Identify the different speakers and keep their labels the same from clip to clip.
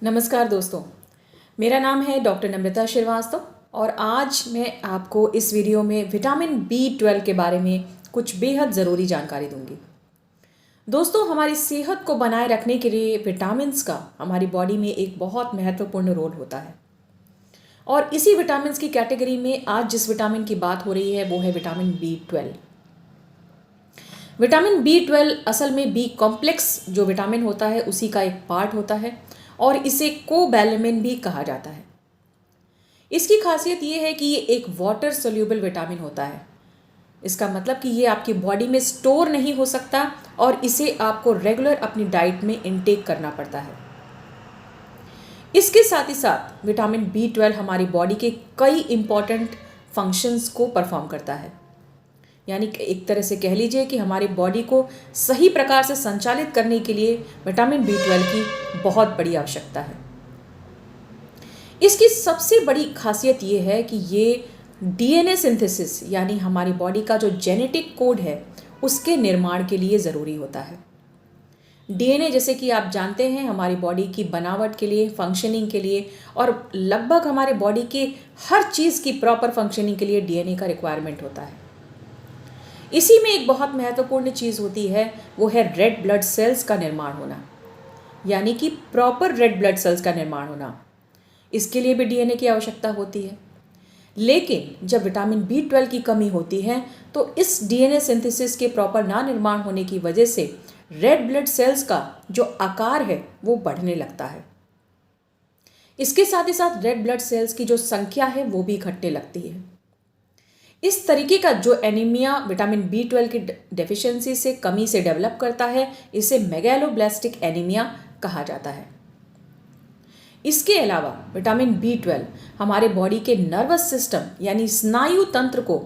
Speaker 1: नमस्कार दोस्तों, मेरा नाम है डॉक्टर नम्रता श्रीवास्तव और आज मैं आपको इस वीडियो में विटामिन B12 के बारे में कुछ बेहद ज़रूरी जानकारी दूंगी। दोस्तों, हमारी सेहत को बनाए रखने के लिए विटामिन्स का हमारी बॉडी में एक बहुत महत्वपूर्ण रोल होता है और इसी विटामिन्स की कैटेगरी में आज जिस विटामिन की बात हो रही है वो है विटामिन B12। विटामिन B12 असल में बी कॉम्प्लेक्स जो विटामिन होता है उसी का एक पार्ट होता है और इसे कोबैलेमिन भी कहा जाता है। इसकी खासियत ये है कि ये एक वाटर सोल्यूबल विटामिन होता है। इसका मतलब कि ये आपकी बॉडी में स्टोर नहीं हो सकता और इसे आपको रेगुलर अपनी डाइट में इनटेक करना पड़ता है। इसके साथ ही साथ विटामिन B12 हमारी बॉडी के कई इंपॉर्टेंट फंक्शंस को परफॉर्म करता है। यानी कि एक तरह से कह लीजिए कि हमारी बॉडी को सही प्रकार से संचालित करने के लिए विटामिन B12 की बहुत बड़ी आवश्यकता है। इसकी सबसे बड़ी खासियत ये है कि ये DNA सिंथेसिस यानी हमारी बॉडी का जो जेनेटिक कोड है उसके निर्माण के लिए ज़रूरी होता है। DNA जैसे कि आप जानते हैं हमारी बॉडी की बनावट के लिए, फंक्शनिंग के लिए और लगभग हमारे बॉडी के हर चीज़ की प्रॉपर फंक्शनिंग के लिए DNA का रिक्वायरमेंट होता है। इसी में एक बहुत महत्वपूर्ण चीज़ होती है, वो है रेड ब्लड सेल्स का निर्माण होना, यानी कि प्रॉपर रेड ब्लड सेल्स का निर्माण होना। इसके लिए भी DNA की आवश्यकता होती है। लेकिन जब विटामिन B12 की कमी होती है तो इस DNA सिंथेसिस के प्रॉपर ना निर्माण होने की वजह से रेड ब्लड सेल्स का जो आकार है वो बढ़ने लगता है। इसके साथ ही साथ रेड ब्लड सेल्स की जो संख्या है वो भी घटने लगती है। इस तरीके का जो एनीमिया विटामिन B12 की डेफिशिएंसी से कमी से डेवलप करता है, इसे मेगैलोब्लास्टिक एनीमिया कहा जाता है। इसके अलावा विटामिन B12 हमारे बॉडी के नर्वस सिस्टम यानी स्नायु तंत्र को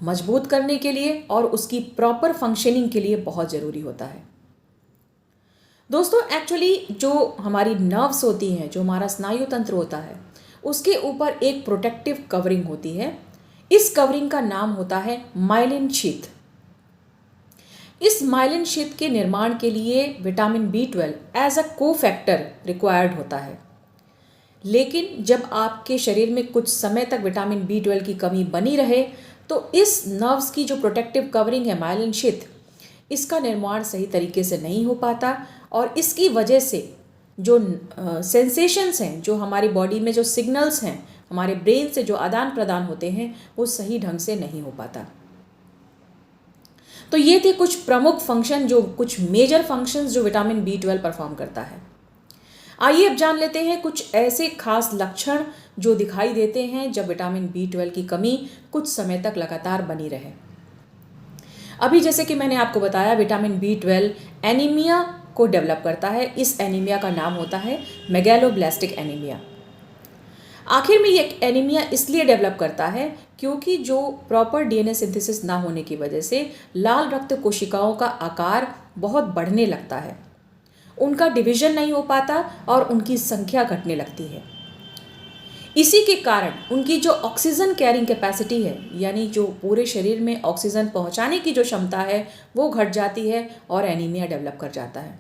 Speaker 1: मजबूत करने के लिए और उसकी प्रॉपर फंक्शनिंग के लिए बहुत ज़रूरी होता है। दोस्तों, एक्चुअली जो हमारी नर्व्स होती हैं, जो हमारा स्नायु तंत्र होता है, उसके ऊपर एक प्रोटेक्टिव कवरिंग होती है। इस कवरिंग का नाम होता है माइलिन शीथ। इस माइलिन शीथ के निर्माण के लिए vitamin B12 as a cofactor required होता है। लेकिन जब आपके शरीर में कुछ समय तक विटामिन B12 की कमी बनी रहे तो इस नर्व्स की जो प्रोटेक्टिव कवरिंग है माइलिन शीथ, इसका निर्माण सही तरीके से नहीं हो पाता और इसकी वजह से जो सेंसेशंस हैं, जो हमारी बॉडी में जो सिग्नल्स हैं, हमारे ब्रेन से जो आदान प्रदान होते हैं, वो सही ढंग से नहीं हो पाता। तो ये थे कुछ प्रमुख फंक्शन, जो कुछ मेजर फंक्शंस जो विटामिन B12 परफॉर्म करता है। आइए अब जान लेते हैं कुछ ऐसे खास लक्षण जो दिखाई देते हैं जब विटामिन B12 की कमी कुछ समय तक लगातार बनी रहे। अभी जैसे कि मैंने आपको बताया, विटामिन B12 एनीमिया को डेवलप करता है। इस एनीमिया का नाम होता है मेगैलोब्लास्टिक एनीमिया। आखिर में ये एनीमिया इसलिए डेवलप करता है क्योंकि जो प्रॉपर DNA सिंथेसिस ना होने की वजह से लाल रक्त कोशिकाओं का आकार बहुत बढ़ने लगता है, उनका डिवीजन नहीं हो पाता और उनकी संख्या घटने लगती है। इसी के कारण उनकी जो ऑक्सीजन कैरिंग कैपेसिटी है, यानी जो पूरे शरीर में ऑक्सीजन पहुंचाने की जो क्षमता है, वो घट जाती है और एनीमिया डेवलप कर जाता है।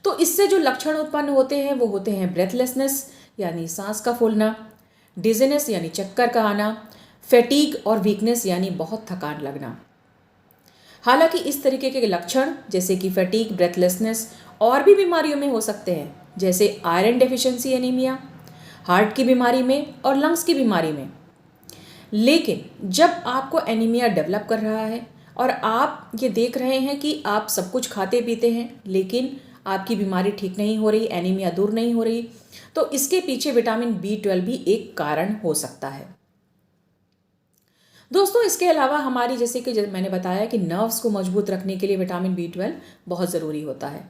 Speaker 1: तो इससे जो लक्षण उत्पन्न होते हैं वो होते हैं ब्रेथलेसनेस यानी सांस का फूलना, डिजीनेस यानी चक्कर का आना, फैटीग और वीकनेस यानी बहुत थकान लगना। हालांकि इस तरीके के लक्षण जैसे कि फैटीग, ब्रेथलेसनेस और भी बीमारियों में हो सकते हैं, जैसे आयरन डेफिशिएंसी एनीमिया, हार्ट की बीमारी में और लंग्स की बीमारी में। लेकिन जब आपको एनीमिया डेवलप कर रहा है और आप ये देख रहे हैं कि आप सब कुछ खाते पीते हैं लेकिन आपकी बीमारी ठीक नहीं हो रही, एनीमिया दूर नहीं हो रही, तो इसके पीछे विटामिन B12 भी एक कारण हो सकता है। दोस्तों, इसके अलावा हमारी जैसे कि मैंने बताया कि नर्व्स को मजबूत रखने के लिए विटामिन B12 बहुत ज़रूरी होता है।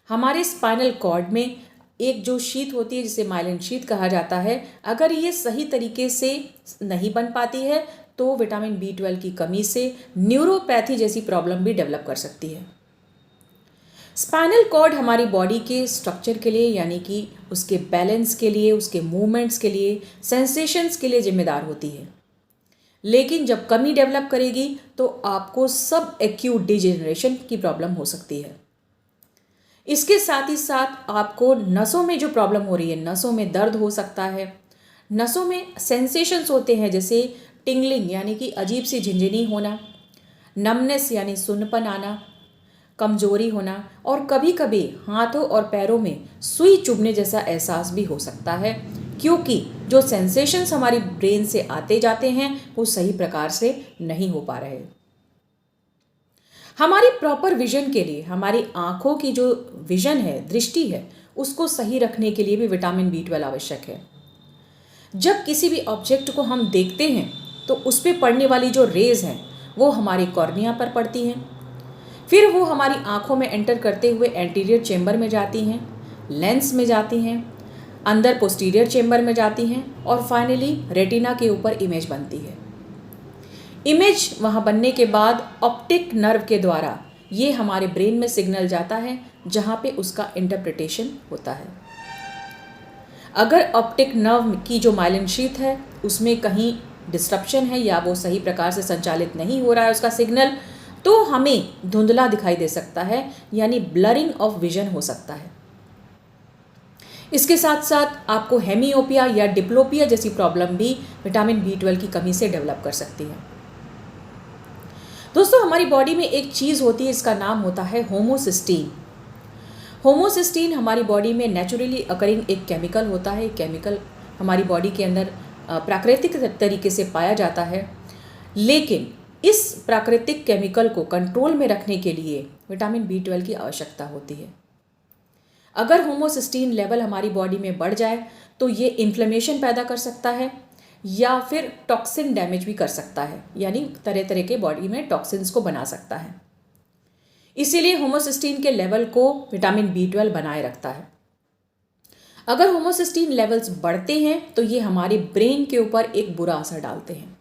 Speaker 1: हमारे स्पाइनल कॉर्ड में एक जो शीथ होती है जिसे माइलिन शीथ कहा जाता है, अगर ये सही तरीके से नहीं बन पाती है तो विटामिन B12 की कमी से न्यूरोपैथी जैसी प्रॉब्लम भी डेवलप कर सकती है। स्पाइनल कॉर्ड हमारी बॉडी के स्ट्रक्चर के लिए, यानी कि उसके बैलेंस के लिए, उसके मूवमेंट्स के लिए, सेंसेशंस के लिए जिम्मेदार होती है। लेकिन जब कमी डेवलप करेगी तो आपको सब एक्यूट डिजेनरेशन की प्रॉब्लम हो सकती है। इसके साथ ही साथ आपको नसों में जो प्रॉब्लम हो रही है, नसों में दर्द हो सकता है, नसों में सेंसेशंस होते हैं जैसे टिंगलिंग यानी कि अजीब सी झिंझिनी होना, नमनेस यानी सुन्नपन आना, कमजोरी होना, और कभी कभी हाथों और पैरों में सुई चुभने जैसा एहसास भी हो सकता है, क्योंकि जो सेंसेशंस हमारी ब्रेन से आते जाते हैं वो सही प्रकार से नहीं हो पा रहे। हमारी प्रॉपर विजन के लिए, हमारी आंखों की जो विजन है, दृष्टि है, उसको सही रखने के लिए भी विटामिन B12 आवश्यक है। जब किसी भी ऑब्जेक्ट को हम देखते हैं तो उस पर पड़ने वाली जो रेज हैं वो हमारी कॉर्निया पर पड़ती हैं, फिर वो हमारी आंखों में एंटर करते हुए एंटीरियर चेंबर में जाती हैं, लेंस में जाती हैं, अंदर पोस्टीरियर चेंबर में जाती हैं, और फाइनली रेटिना के ऊपर इमेज बनती है। इमेज वहाँ बनने के बाद ऑप्टिक नर्व के द्वारा ये हमारे ब्रेन में सिग्नल जाता है, जहाँ पे उसका इंटरप्रिटेशन होता है। अगर ऑप्टिक नर्व की जो माइलिन शीथ है उसमें कहीं डिस्ट्रप्शन है या वो सही प्रकार से संचालित नहीं हो रहा है उसका सिग्नल, तो हमें धुंधला दिखाई दे सकता है, यानी ब्लरिंग ऑफ विजन हो सकता है। इसके साथ साथ आपको हेमियोपिया या डिप्लोपिया जैसी प्रॉब्लम भी विटामिन B12 की कमी से डेवलप कर सकती है। दोस्तों, हमारी बॉडी में एक चीज़ होती है, इसका नाम होता है होमोसिस्टीन। होमोसिस्टीन हमारी बॉडी में नेचुरली अकरिंग एक केमिकल होता है। केमिकल हमारी बॉडी के अंदर प्राकृतिक तरीके से पाया जाता है, लेकिन इस प्राकृतिक केमिकल को कंट्रोल में रखने के लिए विटामिन B12 की आवश्यकता होती है। अगर होमोसिस्टीन लेवल हमारी बॉडी में बढ़ जाए तो ये इन्फ्लेमेशन पैदा कर सकता है या फिर टॉक्सिन डैमेज भी कर सकता है, यानी तरह तरह के बॉडी में टॉक्सिन्स को बना सकता है। इसीलिए होमोसिस्टीन के लेवल को विटामिन B12 बनाए रखता है। अगर होमोसिस्टीन लेवल्स बढ़ते हैं तो ये हमारे ब्रेन के ऊपर एक बुरा असर डालते हैं।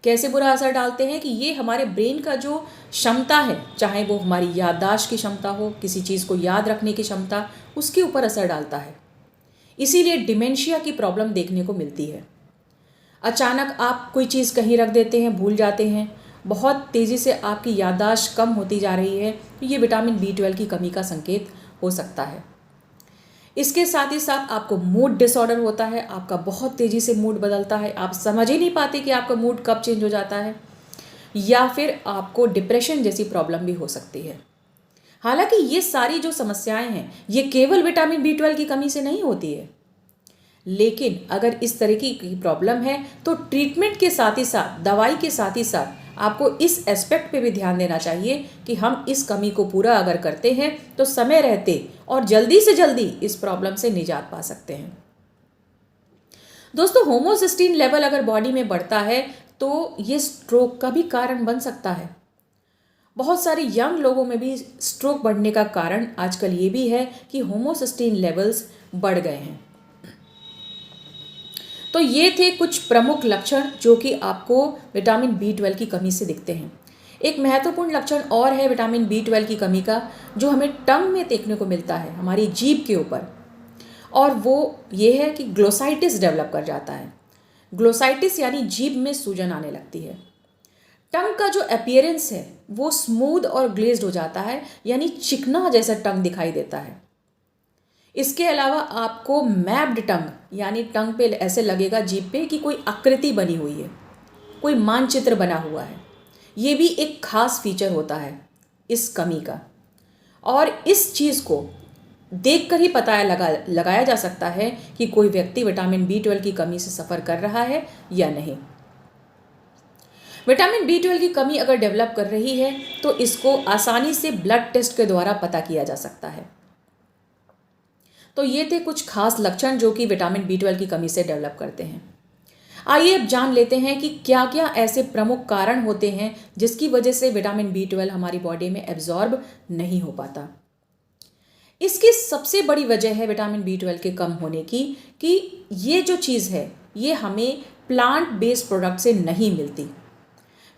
Speaker 1: कैसे बुरा असर डालते हैं कि ये हमारे ब्रेन का जो क्षमता है, चाहे वो हमारी याददाश्त की क्षमता हो, किसी चीज़ को याद रखने की क्षमता, उसके ऊपर असर डालता है। इसीलिए डिमेंशिया की प्रॉब्लम देखने को मिलती है। अचानक आप कोई चीज़ कहीं रख देते हैं, भूल जाते हैं, बहुत तेज़ी से आपकी याददाश्त कम होती जा रही है, तो ये विटामिन B12 की कमी का संकेत हो सकता है। इसके साथ ही साथ आपको मूड डिसऑर्डर होता है, आपका बहुत तेज़ी से मूड बदलता है, आप समझ ही नहीं पाते कि आपका मूड कब चेंज हो जाता है, या फिर आपको डिप्रेशन जैसी प्रॉब्लम भी हो सकती है। हालांकि ये सारी जो समस्याएं हैं ये केवल विटामिन B12 की कमी से नहीं होती है, लेकिन अगर इस तरह की प्रॉब्लम है तो ट्रीटमेंट के साथ ही साथ, दवाई के साथ ही साथ आपको इस एस्पेक्ट पे भी ध्यान देना चाहिए कि हम इस कमी को पूरा अगर करते हैं तो समय रहते और जल्दी से जल्दी इस प्रॉब्लम से निजात पा सकते हैं। दोस्तों, होमोसिस्टीन लेवल अगर बॉडी में बढ़ता है तो ये स्ट्रोक का भी कारण बन सकता है। बहुत सारे यंग लोगों में भी स्ट्रोक बढ़ने का कारण आजकल ये भी है कि होमोसिस्टीन लेवल्स बढ़ गए हैं। तो ये थे कुछ प्रमुख लक्षण जो कि आपको विटामिन B12 की कमी से दिखते हैं। एक महत्वपूर्ण लक्षण और है विटामिन B12 की कमी का, जो हमें टंग में देखने को मिलता है, हमारी जीभ के ऊपर, और वो ये है कि ग्लोसाइटिस डेवलप कर जाता है। ग्लोसाइटिस यानी जीभ में सूजन आने लगती है। टंग का जो अपीयरेंस है वो स्मूथ और ग्लेज्ड हो जाता है, यानी चिकना जैसा टंग दिखाई देता है। इसके अलावा आपको मैप्ड टंग, यानी टंग पे ऐसे लगेगा जीभ पे कि कोई आकृति बनी हुई है, कोई मानचित्र बना हुआ है। ये भी एक खास फीचर होता है इस कमी का, और इस चीज़ को देखकर ही पता लगाया जा सकता है कि कोई व्यक्ति विटामिन B12 की कमी से सफ़र कर रहा है या नहीं। विटामिन B12 की कमी अगर डेवलप कर रही है तो इसको आसानी से ब्लड टेस्ट के द्वारा पता किया जा सकता है। तो ये थे कुछ खास लक्षण जो कि विटामिन B12 की कमी से डेवलप करते हैं। आइए अब जान लेते हैं कि क्या क्या ऐसे प्रमुख कारण होते हैं जिसकी वजह से विटामिन B12 हमारी बॉडी में एब्जॉर्ब नहीं हो पाता। इसकी सबसे बड़ी वजह है विटामिन B12 के कम होने की, कि ये जो चीज़ है ये हमें प्लांट बेस्ड प्रोडक्ट से नहीं मिलती,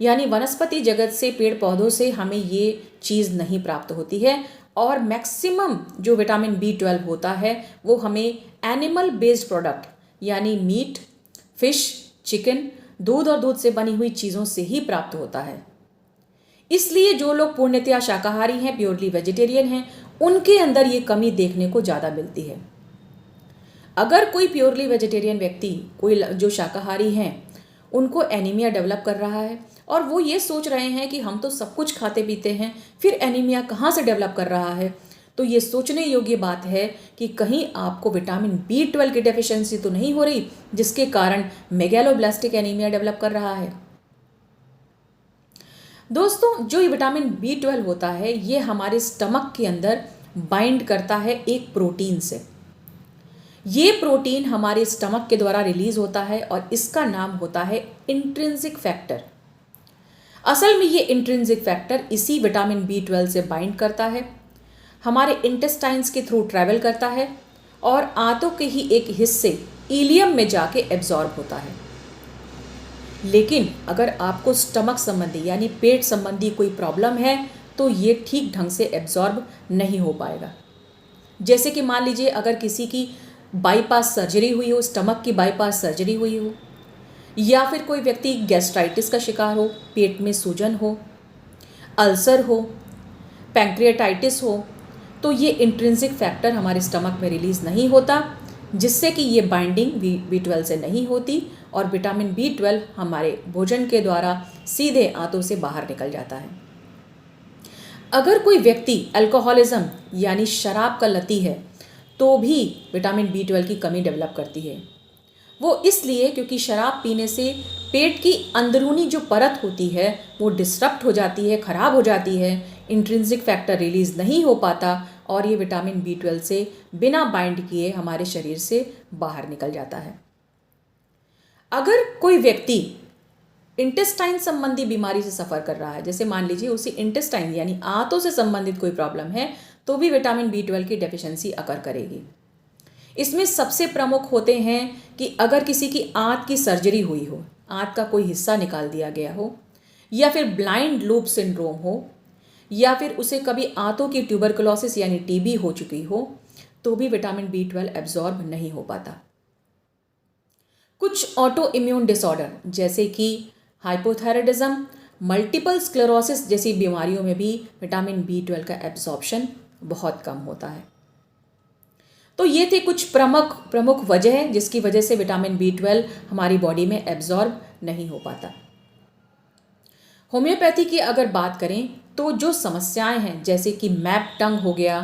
Speaker 1: यानी वनस्पति जगत से, पेड़ पौधों से हमें ये चीज़ नहीं प्राप्त होती है। और मैक्सिमम जो विटामिन B12 होता है वो हमें एनिमल बेस्ड प्रोडक्ट, यानी मीट, फिश, चिकन, दूध और दूध से बनी हुई चीज़ों से ही प्राप्त होता है। इसलिए जो लोग पूर्णतया शाकाहारी हैं, प्योरली वेजिटेरियन हैं, उनके अंदर ये कमी देखने को ज़्यादा मिलती है। अगर कोई प्योरली वेजिटेरियन व्यक्ति, कोई जो शाकाहारी हैं, उनको एनीमिया डेवलप कर रहा है और वो ये सोच रहे हैं कि हम तो सब कुछ खाते पीते हैं, फिर एनीमिया कहाँ से डेवलप कर रहा है, तो ये सोचने योग्य बात है कि कहीं आपको विटामिन B12 की डेफिशिएंसी तो नहीं हो रही जिसके कारण मेगैलोब्लास्टिक एनीमिया डेवलप कर रहा है। दोस्तों, जो ये विटामिन B12 होता है ये हमारे स्टमक के अंदर बाइंड करता है एक प्रोटीन से। ये प्रोटीन हमारे स्टमक के द्वारा रिलीज होता है और इसका नाम होता है इंट्रिंसिक फैक्टर। असल में ये इंट्रिंसिक फैक्टर इसी विटामिन B12 से बाइंड करता है, हमारे इंटेस्टाइन्स के थ्रू ट्रैवल करता है और आंतों के ही एक हिस्से इलियम में जाके एब्जॉर्ब होता है। लेकिन अगर आपको स्टमक संबंधी यानी पेट संबंधी कोई प्रॉब्लम है तो ये ठीक ढंग से एब्जॉर्ब नहीं हो पाएगा। जैसे कि मान लीजिए अगर किसी की बाईपास सर्जरी हुई हो, स्टमक की बाईपास सर्जरी हुई हो, या फिर कोई व्यक्ति गैस्ट्राइटिस का शिकार हो, पेट में सूजन हो, अल्सर हो, पैंक्रियाटाइटिस हो, तो ये इंट्रिंसिक फैक्टर हमारे स्टमक में रिलीज़ नहीं होता, जिससे कि ये बाइंडिंग B12 से नहीं होती और विटामिन B12 हमारे भोजन के द्वारा सीधे आंतों से बाहर निकल जाता है। अगर कोई व्यक्ति अल्कोहलिज्म यानी शराब का लती है तो भी विटामिन B12 की कमी डेवलप करती है। वो इसलिए क्योंकि शराब पीने से पेट की अंदरूनी जो परत होती है वो डिस्टर्ब हो जाती है, ख़राब हो जाती है, इंट्रिंसिक फैक्टर रिलीज़ नहीं हो पाता और ये विटामिन B12 से बिना बाइंड किए हमारे शरीर से बाहर निकल जाता है। अगर कोई व्यक्ति इंटेस्टाइन संबंधी बीमारी से सफ़र कर रहा है, जैसे मान लीजिए उसी इंटेस्टाइन यानी आंतों से संबंधित कोई प्रॉब्लम है, तो भी विटामिन B12 की डेफिशिएंसी अकर करेगी। इसमें सबसे प्रमुख होते हैं कि अगर किसी की आंत की सर्जरी हुई हो, आंत का कोई हिस्सा निकाल दिया गया हो, या फिर ब्लाइंड लूप सिंड्रोम हो, या फिर उसे कभी आंतों की ट्यूबरकुलोसिस यानी TB हो चुकी हो, तो भी विटामिन B12 एब्जॉर्ब नहीं हो पाता। कुछ ऑटो इम्यून डिसऑर्डर जैसे कि हाइपोथायराइडिज्म, मल्टीपल स्क्लेरोसिस जैसी बीमारियों में भी विटामिन B12 का एब्जॉर्प्शन बहुत कम होता है। तो ये थे कुछ प्रमुख वजह जिसकी वजह से विटामिन B12 हमारी बॉडी में एब्जॉर्ब नहीं हो पाता। होम्योपैथी की अगर बात करें तो जो समस्याएं हैं जैसे कि मैप टंग हो गया,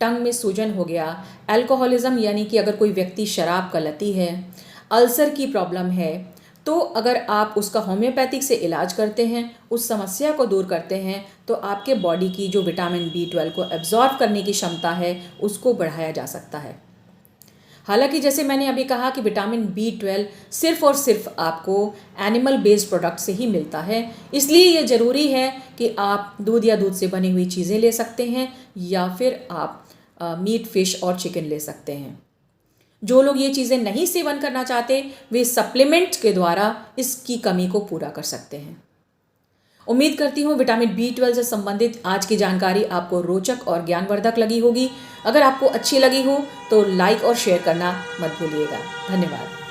Speaker 1: टंग में सूजन हो गया, अल्कोहलिज्म यानी कि अगर कोई व्यक्ति शराब का लती है, अल्सर की प्रॉब्लम है, तो अगर आप उसका होम्योपैथिक से इलाज करते हैं, उस समस्या को दूर करते हैं, तो आपके बॉडी की जो विटामिन B12 को एब्जॉर्ब करने की क्षमता है उसको बढ़ाया जा सकता है। हालांकि जैसे मैंने अभी कहा कि विटामिन B12 सिर्फ और सिर्फ आपको एनिमल बेस्ड प्रोडक्ट से ही मिलता है, इसलिए ये ज़रूरी है कि आप दूध या दूध से बनी हुई चीज़ें ले सकते हैं या फिर आप मीट, फिश और चिकन ले सकते हैं। जो लोग ये चीज़ें नहीं सेवन करना चाहते वे सप्लीमेंट के द्वारा इसकी कमी को पूरा कर सकते हैं। उम्मीद करती हूँ विटामिन B12 से संबंधित आज की जानकारी आपको रोचक और ज्ञानवर्धक लगी होगी। अगर आपको अच्छी लगी हो तो लाइक और शेयर करना मत भूलिएगा। धन्यवाद।